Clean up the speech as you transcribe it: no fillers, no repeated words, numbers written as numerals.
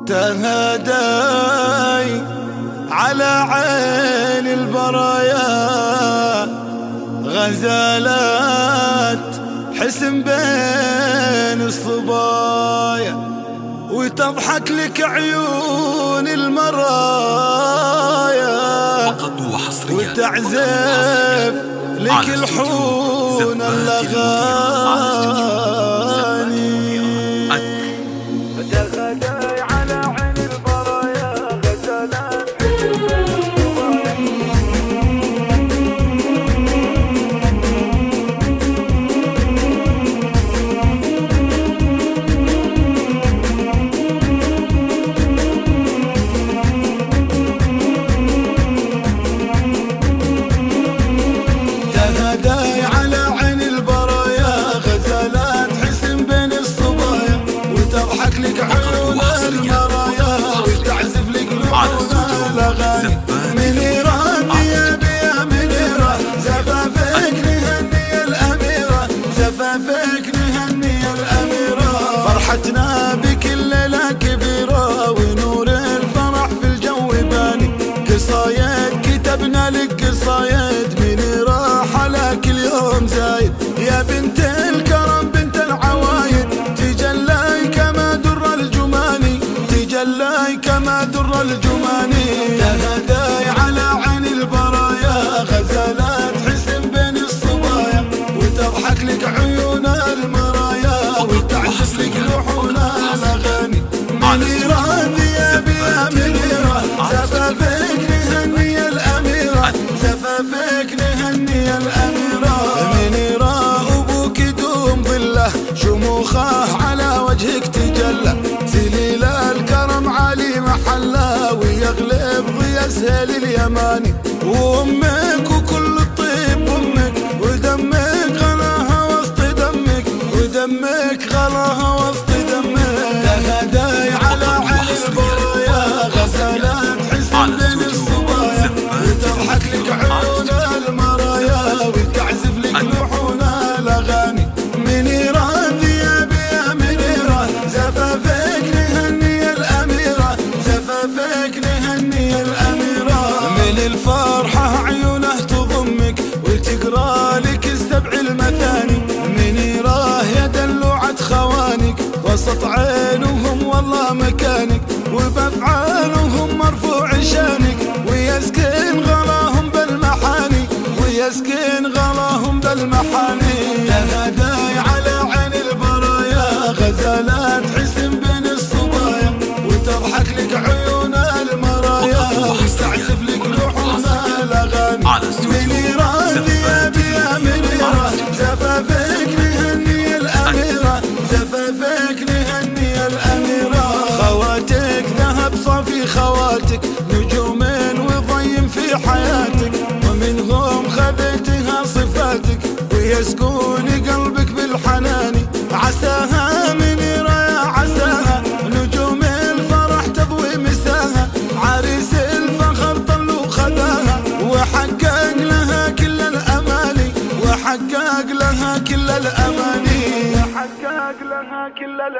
تهداي على عين البرايا غزالات حسن بين الصبايا، وتضحك لك عيون المرايا وتعزف لك الحون الأغاني. لك عيون المرايا وتعزف لك لحون الأغاني. منيرة ثيابي منيرة، زفافك نهني الأميرة، زفافك نهني الأميرة. فرحتنا بكل ليلة كبيرة ونور الفرح في الجو باني. قصايد كتبنا لك قصايد، منيرة حلاك اليوم زايد. يا بنت الكرم بنت العوايد، تجلي كما در الجماني، تجلي كما در الجماني. تهداي على عين البرايا غزالات حسن بين الصبايا، وتضحك لك عيون المرايا وتعزف لك لحون الأغاني. منيرة ثيابي يا منيرة، زفافك نهني الأميرة، زفافك نهني الأميرة. منيرة أبوك يدوم ظله، شموخه على وجهك تجلى، سليل الكرم عالي محله ويغلب ضي سهل اليماني. وامك وكل الطيب امك، ودمك غلاها وسط دمك، ودمك غلاها وسط دمك. تهداي على عين البرايا غزالات حسن بين الصبايا، وتضحك لك عيون المرايا وتعزف لك لحون الأغاني. منيرة ثيابي يا منيرة، زفافك نهني الأميرة، زفافك نهني الأميرة. من الفرحة عيونه تضمك وتقرا لك السبع المثاني. منيرة يا دلوعة خوانك، وسط عينهم والله مكانك، وبأفعالهم مرفوع شانك، ويسكن غلاهم بالمحاني، ويسكن غلاهم بالمحاني. تهداي على عين البرايا غزالات حسن بين الصبايا، وتضحك لك عيون المرايا وتعزف لك لحون الأغاني. منيرة ثيابي يا منيرة، زفافك نهني الأميرة، زفافك نهني الأميرة. خواتك ذهب صافي خواتك، نجوم وضيم في حياتك، ومنهم خذيتها صفاتك ويسكن قلبك بالحناني. عساها منيرة يا عساها، نجوم الفرح تضوي مساها، عريس الفخر طل وخداها، وحقق لها كل الأماني، وحقق لها كل الأماني، وحقق لها كل الأماني.